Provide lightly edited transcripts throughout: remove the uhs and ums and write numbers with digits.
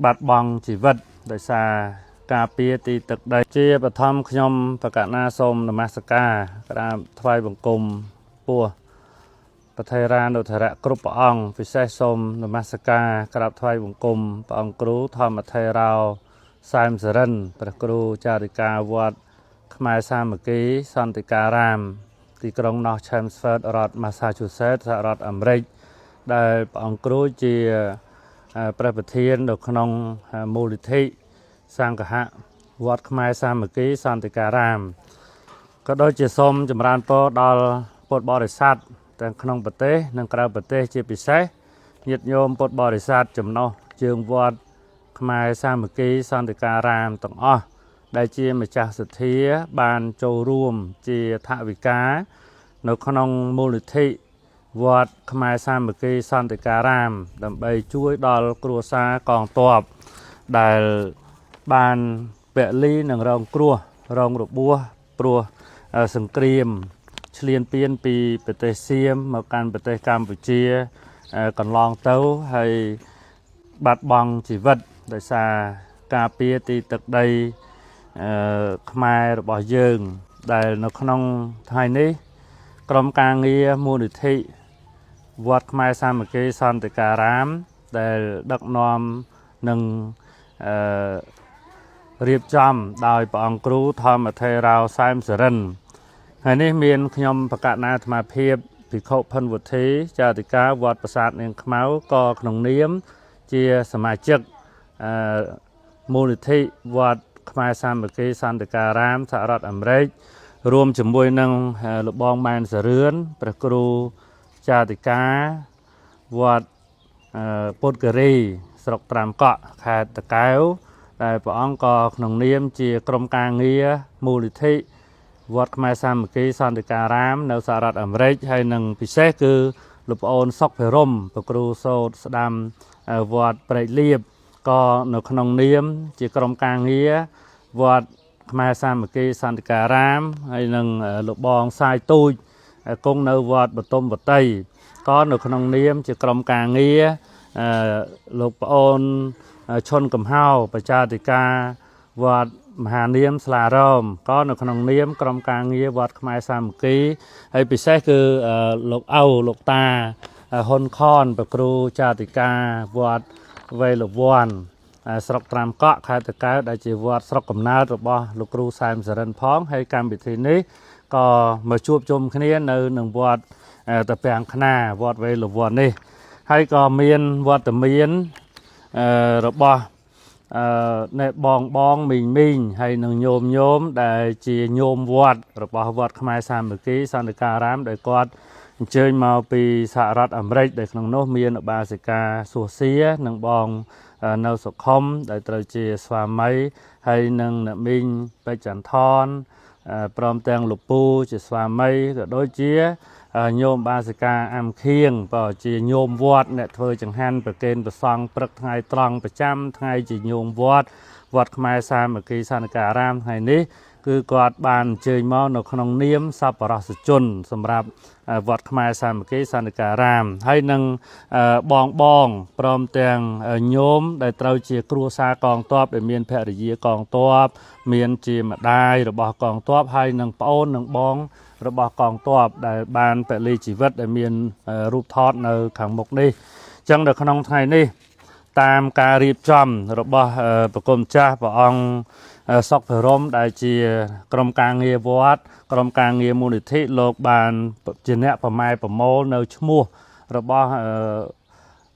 បាត់បង់ជីវិតដោយសារការពារទីទឹកដីជាបឋមខ្ញុំបកណាសូមនមស្ការក្រាបថ្វាយបង្គំពោះប្រធេរានុធរៈគ្រប់ព្រះអង្គពិសេសសូមនមស្ការក្រាបថ្វាយបង្គំព្រះអង្គគ្រូធម្មថេរោសែមសរិនព្រះគ្រូចារិកាវត្តខ្មែរសាមគ្គីសន្តិការាមទីក្រុង North Chelmsford រដ្ឋ Massachusetts សហរដ្ឋអាមេរិកដែលព្រះអង្គគ្រូជាព្រះប្រធាននៅក្នុងមូលនិធិសង្ឃៈវត្តខ្មែរសាមគ្គីសន្តិការាមក៏ដូចជាសូមចម្រើនពរដល់ពុទ្ធបរិស័ទទាំងក្នុងប្រទេសនិងក្រៅប្រទេសជាពិសេសញាតិញោមពុទ្ធបរិស័ទចំណុះជើងវត្តខ្មែរសាមគ្គីសន្តិការាមទាំងអស់ដែលជាម្ចាស់សទ្ធាបានចូលរួមជាថវិកានៅក្នុងមូលនិធិវត្តខ្មែរសាមគ្គីសន្តិការាមដើម្បីជួយដល់គ្រួសារកងទ័ពដែលបានពលីនឹងរងគ្រោះរងរបួសព្រោះសង្គ្រាមឈ្លានពានពីប្រទេសសៀមមកកាន់ប្រទេសកម្ពុជាកន្លងទៅហើយបាត់បង់ជីវិតដោយសារការពារទីទឹកដីខ្មែររបស់យើងដែលនៅក្នុងថ្ងៃនេះក្រុមការងារមូលនិធិវត្តខ្មែរសាមគ្គីសន្តិការាមដែលដឹកនាំនឹងរៀបចំដោយព្រះអង្គគ្រូធម្មថេរោសែមសរិនហើយនេះមានខ្ញុំបកណាអាត្មាភាពភិក្ខុភិនវុធីចាតិកាវត្តប្រាសាទនាងខ្មៅក៏ក្នុងនាមជាសមាជិកមូលនិធិវត្តខ្មែរសាមគ្គីសន្តិការាមសហរដ្ឋអាមេរិករួមជាមួយនឹងលោកបងម៉ែនសរឿនព្រះគ្រូចាតិកាវត្តពុទ្ធគិរីស្រុកត្រាំកក់ខេត្តតាកែវដែលព្រះអង្គក៏ក្នុងនាមជាក្រុមការងារមូលនិធិវត្តខ្មែរសាមគ្គីសន្តិការាមនៅសហរដ្ឋអាមេរិកហើយនឹងពិសេសគឺលោកប្អូនសុកភិរមព្រះគ្រូសូត្រស្ដាំវត្តព្រែកលៀបក៏នៅក្នុងនាមជាក្រុមការងារវត្តខ្មែរសាមគ្គីសន្តិការាមហើយនឹងលោកបងសាយទូចគង់នៅវត្តបតុមវតីក៏នៅក្នុងនាមជាក្រុមការងារលោកប្អូនឈុនកំហោប្រជាធិការវត្តមហានាមស្លារមក៏នៅក្នុងនាមក្រុមការងារវត្តខ្មែរសាមគ្គីហើយពិសេសគឺលោកឪលោកតាហ៊ុនខនព្រះគ្រូចាតិកាវត្តវេលវ័នស្រុកត្រាំកក់ខេត្តតាកែវដែលជាវត្តស្រុកកំណើតរបស់លោកគ្រូសែមសរិនផងហើយកម្មវិធីនេះក៏មកជួបជុំគ្នានៅនឹងវត្តតាពាំងខ្នាវត្តវេលវ័ននេះហើយក៏មានវត្តមានរបស់អ្នកបងមីងហើយនឹងញោមដែលជាញោមវត្តរបស់វត្តខ្មែរសាមគ្គីសន្តិការាមដែលគាត់អញ្ជើញមកពីសហរដ្ឋអាមេរិកដែលក្នុងនោះមានឧបាសិកាសួសៀនិងបងនៅសុខុមដែលត្រូវជាស្វាមីហើយនឹងអ្នកមីងពេជ្រចន្ទថនព្រមទាំងលោកពូជាស្វាមីក៏ដូចជាញោមបាសិកាអាំខៀងក៏ជាញោមវត្តអ្នកធ្វើចង្ហាន់ប្រគេនព្រះសង្ឃព្រឹកថ្ងៃត្រង់ប្រចាំថ្ងៃជាញោមវត្តខ្មែរសាមគ្គីសន្តិការាមថ្ងៃនេះគឺគាត់បានអញ្ជើញមកនៅក្នុងនាមសប្បុរសជនសម្រាប់វត្តខ្មែរសាមគ្គីសន្តិការាមហើយនឹងបងព្រមទាំងញោមដែលត្រូវជាគ្រួសារកងទ័ពដែលមានភរិយាកងទ័ពមានជាម្ដាយរបស់កងទ័ពហើយនឹងប្អូននិងបងរបស់កងទ័ពដែលបានពលីជីវិតដែលមានរូបថតនៅខាងមុខនេះអញ្ចឹងនៅក្នុងថ្ងៃនេះតាមការរៀបចំរបស់ប្រគំចាស់ព្រះអង្គសុកភិរមដែលជាក្រុមការងារវត្តក្រុមការងារមូលនិធិលោកបានជាអ្នកប្រម៉ែប្រមូលនៅឈ្មោះរបស់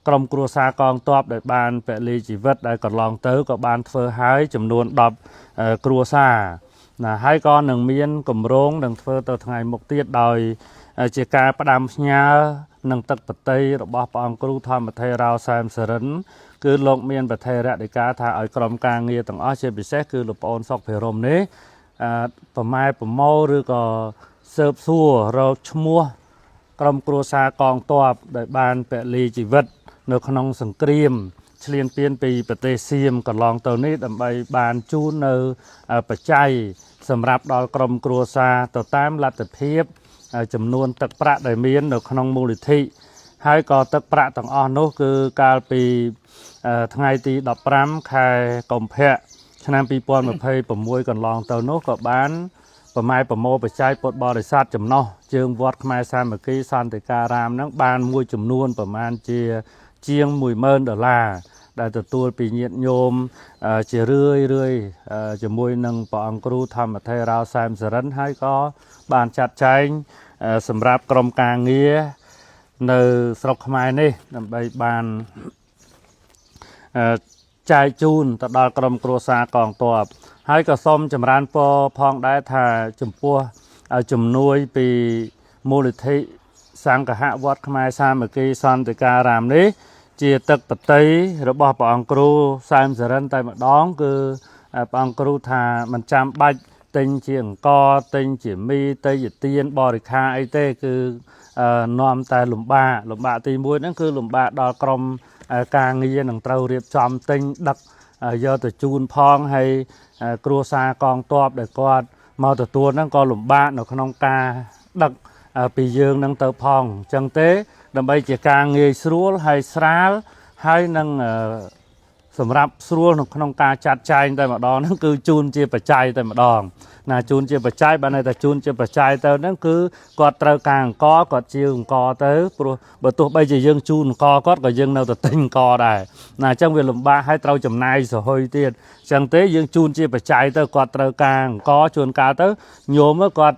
ក្រុមគ្រួសារកងទ័ពដែលបានពលីជីវិតដែលកន្លងទៅក៏បានធ្វើឲ្យចំនួន10គ្រួសារណាហើយក៏នឹងមានគម្រោងនឹងធ្វើទៅថ្ងៃមុខទៀតដោយជាការផ្ដាំផ្ញើនឹងទឹកបតីរបស់ព្រះអង្គគ្រូធម្មថេរោសែមសរិនគឺលោកមានប្រធេរដីកាថាឲ្យក្រុមការងារទាំងអស់ជាពិសេសគឺលោកប្អូនសុកភិរមនេះប្រម៉ែប្រមូលឬក៏ស៊ើបសួររកឈ្មោះក្រុមគ្រួសារកងទ័ពដែលបានពលីជីវិតនៅក្នុងសង្គ្រាមឈ្លានពានពីប្រទេសសៀមកន្លងទៅនេះដើម្បីបានជូននៅបច្ច័យសម្រាប់ដល់ក្រុមគ្រួសារទៅតាមលទ្ធភាពចំនួនទឹកប្រាក់ដែលមាននៅក្នុងមូលនិធិហើយក៏ទឹកប្រាក់ទាំងអស់នោះគឺកាលពី ថ្ងៃទី15ខែកុម្ភៈឆ្នាំ2026កន្លងទៅនោះក៏បានប្រម៉ែប្រមូលបច្ច័យពុទ្ធបរិស័ទចំណោះជើងវត្តខ្មែរសាមគ្គីសន្តិការាមហ្នឹងបានមួយចំនួនប្រមាណជាង$10000ដែលទទួលពីញាតិញោមជារឿយជាមួយនឹងព្រះអង្គគ្រូធម្មថេរោសែមសរិនហើយក៏បានចាត់ចែងសម្រាប់ក្រុមការងារនៅស្រុកខ្មែរនេះដើម្បីបានចែកជូនទៅដល់ក្រុមគ្រួសារកងទ័ពហើយក៏សូមចម្រើនពរផងដែរថាចំពោះជំនួយពីមូលនិធិសង្ឃហវត្តខ្មែរសាមគ្គីសន្តិការាមនេះជាទឹកបតីរបស់ព្រះអង្គគ្រូសែមសរិនតែម្ដងគឺព្រះអង្គគ្រូថាមិនចាំបាច់ទិញជាអង្គទិញជាមីតេយ្យទានបរិខាអីទេគឺនាំតែលំបាកទី1ហ្នឹងគឺលំបាកដល់ក្រុមការងារនឹងត្រូវរៀបចំទិញដឹកយកទៅជូនផងហើយគ្រួសារកងទ័ពដែលគាត់មកទទួលហ្នឹងក៏លំបាកនៅក្នុងការដឹកពីយើងនឹងទៅផងអញ្ចឹងទេដើម្បីជាការងាយស្រួលហើយស្រាលហើយនឹងសម្រាប់ស្រួលនៅក្នុងការចាត់ចែងតែម្ដងហ្នឹងគឺជូនជាបច្ច័យតែម្ដងណាជូនជាបច្ច័យបានន័យថាជូនជាបច្ច័យទៅហ្នឹងគឺគាត់ត្រូវការអង្គគាត់ជាអង្គទៅព្រោះបើទោះបីជាយើងជូនអង្គគាត់ក៏យើងនៅតែទិញអង្គដែរណាអញ្ចឹងវាលំបាកហើយត្រូវចំណាយសហុយទៀតអញ្ចឹងទេយើងជូនជាបច្ច័យទៅគាត់ត្រូវការអង្គជួនកាលទៅញោមគាត់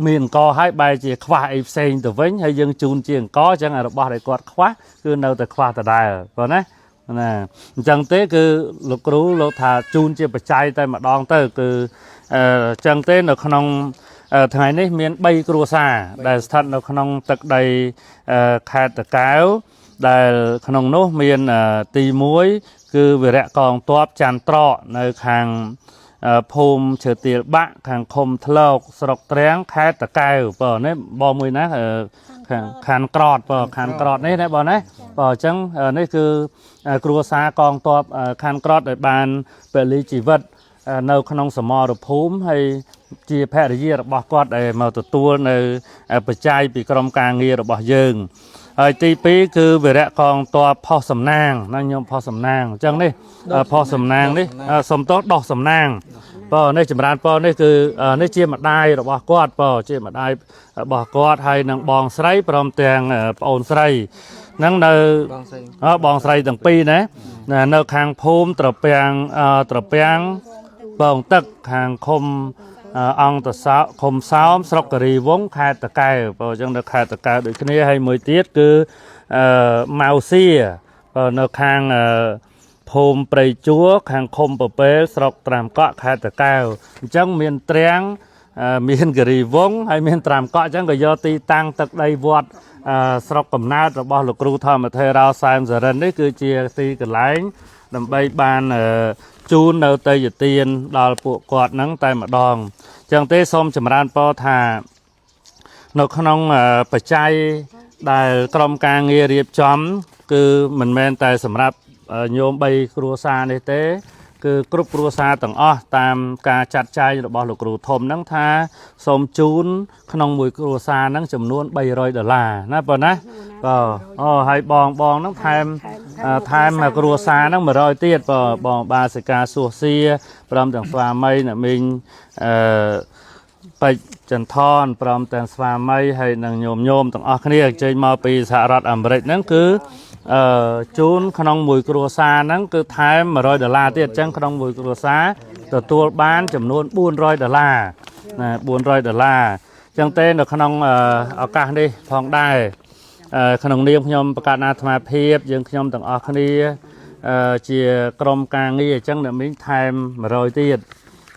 មានអង្គហើយបែរជាខ្វះអីផ្សេងទៅវិញហើយយើងជូនជាអង្គអញ្ចឹងរបស់ដែលគាត់ខ្វះគឺនៅតែខ្វះដដែលប៉ុណ្ណាអញ្ចឹងទេគឺលោកគ្រូលោកថាជូនជាបច្ច័យតែម្ដងទៅគឺអញ្ចឹងទេនៅក្នុងថ្ងៃនេះមាន3គ្រួសារដែលស្ថិតនៅក្នុងទឹកដីខេត្តតាកែវដែលក្នុងនោះមានទី1គឺវីរៈកងទ័ពច័ន្ទត្រកនៅខាងភូមិឈើទាលបាក់ខាងឃុំថ្លោកស្រុកទ្រាំងខេត្តតាកែវបងនេះបងមួយណាខានក្រតបងខានក្រតនេះណាបងណាបងអញ្ចឹងនេះគឺគ្រួសារកងទ័ពខានក្រតដែលបានពលីជីវិតនៅក្នុងសមរភូមិហើយជាភរិយារបស់គាត់ដែលមកទទួលនៅបច្ច័យពីក្រុមការងាររបស់យើងហើយទី2គឺវីរៈកងទ័ពផុសសំណាងណាញោមផុសសំណាងអញ្ចឹងនេះផុសសំណាងនេះសំទោសដោះសំណាងបងនេះចម្រើនបងនេះគឺនេះជាម្ដាយរបស់គាត់បងជាម្ដាយរបស់គាត់ហើយនឹងបងស្រីព្រមទាំងប្អូនស្រីហ្នឹងនៅបងស្រីទាំងពីរណានៅខាងភូមិត្រពាំងបងទឹកខាងឃុំអង្គតសោឃុំសោមស្រុកគិរីវង្សខេត្តតាកែវបើអញ្ចឹងនៅខេត្តតាកែវដូចគ្នាហើយមួយទៀតគឺម៉ៅសៀនៅខាងភូមិព្រៃជួរខាងឃុំពពែលស្រុកត្រាំកក់ខេត្តតាកែវអញ្ចឹងមានទ្រាំងមានគិរីវង្សហើយមានត្រាំកក់អញ្ចឹងក៏យកទីតាំងទឹកដីវត្តស្រុកកំណើតរបស់លោកគ្រូធម្មថេរោសែមសរិននេះគឺជាទីកន្លែងដើម្បីបានជូននៅតេយ្យទានដល់ពួកគាត់ហ្នឹងតែម្ដងអញ្ចឹងទេសូមចម្រើនពរថានៅក្នុងបច្ច័យដែលក្រុមការងាររៀបចំគឺមិនមែនតែសម្រាប់ញោម3គ្រួសារនេះទេគឺគ្រប់គ្រួសារទាំងអស់តាមការចាត់ចែងរបស់លោកគ្រូធំហ្នឹងថាសូមជូនក្នុងមួយគ្រួសារហ្នឹងចំនួន$300ណាបងណាបាទហើយបងហ្នឹងថែមគ្រួសារហ្នឹង100ទៀតបងបាសិកាសួសសៀព្រមទាំងស្វាមីអ្នកមីងបច្ចចន្ទថនព្រមទាំងស្វាមីហើយនឹងញោមទាំងអស់គ្នាចេញមកពីសហរដ្ឋអាមេរិកហ្នឹងគឺជូនក្នុងមួយគ្រួសារហ្នឹងគឺថែម$100ទៀតអញ្ចឹងក្នុងមួយគ្រួសារទទួលបានចំនួន$400ណា$400អញ្ចឹងទេនៅក្នុងឱកាសនេះផងដែរក្នុងនាមខ្ញុំប្រកាសអាត្មាភាពយើងខ្ញុំទាំងអស់គ្នាជាក្រុមការងារអញ្ចឹងអ្នកមីងថែម100ទៀត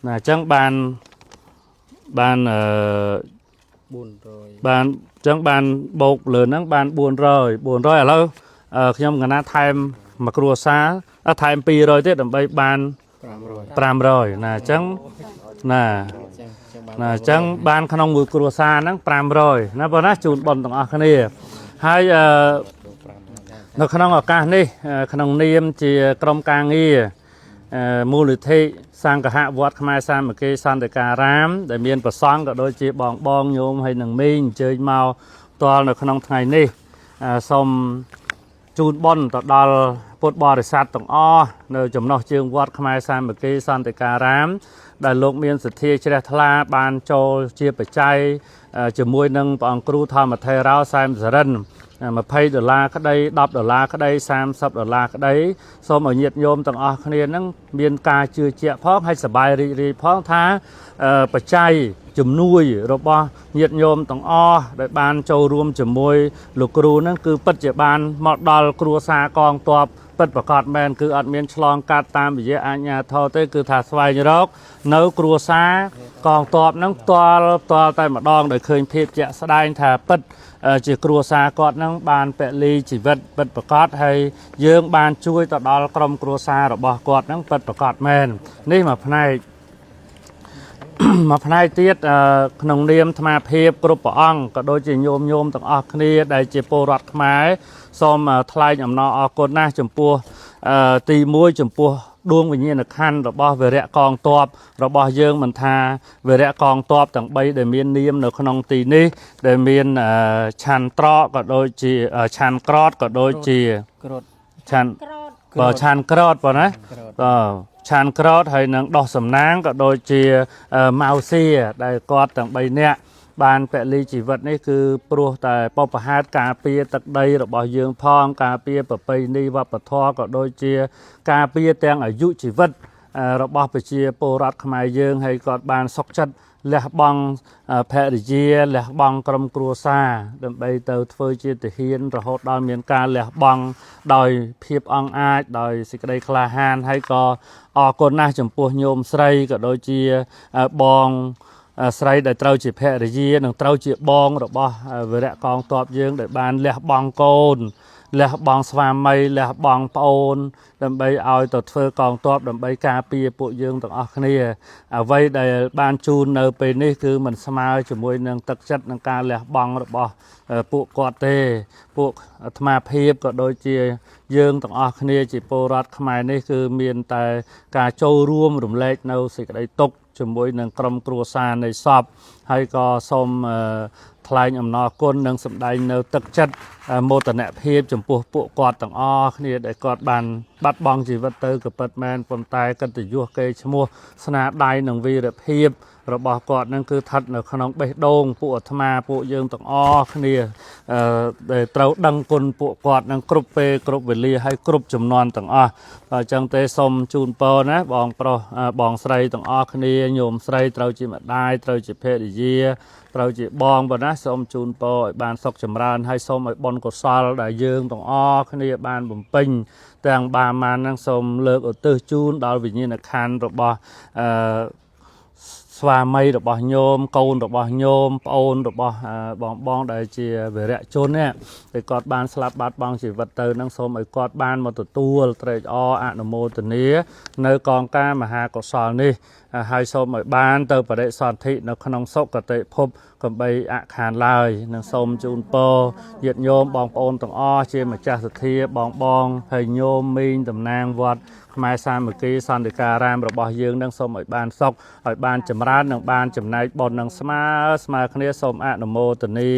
ណាអញ្ចឹងបាន400អញ្ចឹងបានបូកលើហ្នឹងបាន400ឥឡូវខ្ញុំកណាថែមមួយគ្រួសារថែម200ទៀតដើម្បីបាន500ណាអញ្ចឹងអញ្ចឹងបានក្នុងមួយគ្រួសារហ្នឹង500ណាបងណាជូនបងទាំងអស់គ្នាហើយនៅក្នុងឱកាសនេះក្នុងនាមជាក្រុមការងារមូលនិធិសង្ឃហវត្តខ្មែរសាមគ្គីសន្តិការាមដែលមានប្រសង់ក៏ដូចជាបងញោមហើយនឹងមីងអញ្ជើញមកផ្ទាល់នៅក្នុងថ្ងៃនេះសូម จูนบอนต่อดอลពុទ្ធបរិស័ទទាំងអស់នៅចំណុះជើងវត្តខ្មែរសាមគ្គីសន្តិការាមដែលលោកមានសទ្ធាជ្រះថ្លាបានចូលជាបច្ច័យជាមួយនឹងព្រះអង្គគ្រូធម្មថេរោសែមសរិន$20ក្តី$10ក្តី$30ក្តីសូមឲ្យញាតិញោមទាំងអស់គ្នានឹងមានការជឿជាក់ផងហើយសប្បាយរីករាយផងថាបច្ច័យជំនួយរបស់ញាតិញោមទាំងអស់ដែលបានចូលរួមជាមួយលោកគ្រូហ្នឹងគឺពិតជាបានមកដល់គ្រួសារកងទ័ពពិតប្រកបមែនគឺអត់មានឆ្លងកាត់តាមវិជាអាជ្ញាធរទេគឺថាស្វែងរកនៅគ្រួសារកងទ័ពហ្នឹងផ្ទាល់តែម្ដងដោយឃើញភាពជាក់ស្ដែងថាពិតជាគ្រួសារគាត់ហ្នឹងបានពលីជីវិតពិតប្រកបហើយយើងបានជួយទៅដល់ក្រុមគ្រួសាររបស់គាត់ហ្នឹងពិតប្រកបមែននេះមួយផ្នែកមួយផ្នែកទៀតក្នុងនាមអាត្មាភាពគ្រប់ព្រះអង្គក៏ដូចជាញោមទាំងអស់គ្នាដែលជាពលរដ្ឋខ្មែរសូមថ្លែងអំណរអគុណណាស់ចំពោះទី1ចំពោះដួងវិញ្ញាណក្ខន្ធរបស់វីរៈកងទ័ពរបស់យើងមិនថាវីរៈកងទ័ពទាំង3ដែលមាននាមនៅក្នុងទីនេះដែលមានឆាន់ត្រកក៏ដូចជាឆាន់ក្រតក៏ដូចជាឆាន់ឆាន់ក្រតប៉ុណ្ណាឆានក្រតហើយនឹងដោះសំណាងក៏ដូចជាម៉ៅស៊ីដែលគាត់ទាំង3នាក់បានពលីជីវិតនេះគឺព្រោះតែបបផាតការពារទឹកដីរបស់យើងផងការពារប្រពៃណីវប្បធម៌ក៏ដូចជាការពារទាំងអាយុជីវិតរបស់ប្រជាពលរដ្ឋខ្មែរយើងហើយគាត់បានសុខចិត្តលះបង់ភរិយាលះបង់ក្រុមគ្រួសារដើម្បីទៅធ្វើជាទាហានរហូតដល់មានការលះបង់ដោយភាពអង់អាចដោយសេចក្តីក្លាហានហើយក៏អរគុណណាស់ចំពោះញោមស្រីក៏ដូចជាបងស្រីដែលត្រូវជាភរិយានិងត្រូវជាបងរបស់វីរៈកងទ័ពយើងដែលបានលះបង់កូនលះបង់ស្វាមីលះបង់ប្អូនដើម្បីឲ្យទៅធ្វើកងទ័ពដើម្បីការពារពួកយើងទាំងអស់គ្នាអ្វីដែលបានជូននៅពេលនេះគឺមិនស្មើជាមួយនឹងទឹកចិត្តនិងការលះបង់របស់ពួកគាត់ទេពួកអាត្មាភាពក៏ដូចជាយើងទាំងអស់គ្នាជាពលរដ្ឋខ្មែរនេះគឺមានតែការចូលរួមរំលែកនៅសេចក្តីទុក្ខជាមួយនឹងក្រុមគ្រួសារនៃសពហើយក៏សូមថ្លែងអំណរគុណនិងសម្ដែងនៅទឹកចិត្តមោទនភាពចំពោះពួកគាត់ទាំងអស់គ្នាដែលគាត់បានបាត់បង់ជីវិតទៅក៏ពិតមែនប៉ុន្តែកិត្តិយសកេរ្តិ៍ឈ្មោះស្នាដៃនិងវីរភាពរបស់គាត់នឹងគឺស្ថិតនៅក្នុងបេះដូងពួកអាត្មាពួកយើងទាំងអស់គ្នាដែលត្រូវដឹងគុណពួកគាត់នឹងគ្រប់ពេលគ្រប់វេលាហើយគ្រប់ចំនួនទាំងអស់អញ្ចឹងទេសូមជូនពរណាបងប្រុសបងស្រីទាំងអស់គ្នាញោមស្រីត្រូវជាម្ដាយត្រូវជាភរិយាត្រូវជាបងប៉ុណ្ណាសូមជូនពរឲ្យបានសុខចម្រើនហើយសូមឲ្យបុណ្យកុសលដែលយើងទាំងអស់គ្នាបានបំពេញទាំងបាមាននឹងសូមលើកឧទ្ទិសជូនដល់វិញ្ញាណក្ខន្ធរបស់ស្វាមីរបស់ញោមកូនរបស់ញោមប្អូនរបស់បងដែលជាវីរៈជននេះដែលគាត់បានស្លាប់បាត់បង់ជីវិតទៅនឹងសូមឲ្យគាត់បានមកទទួលត្រេកអរអនុមោទនានៅកងការមហាកុសលនេះហើយសូមឲ្យបានទៅបរិសន្ធិនៅក្នុងសុគតិភពកំបីអខានឡើយនឹងសូមជូនពរញាតិញោមបងប្អូនទាំងអស់ជាម្ចាស់សទ្ធាបងហើយញោមមីងតំណាងវត្តខ្មែរសាមគ្គីសន្តិការាមរបស់យើងនឹងសូមឲ្យបានសុខឲ្យបានចម្រើននិងបានចំណែកបុណ្យនឹងស្មើគ្នាសូមអនុមោទនា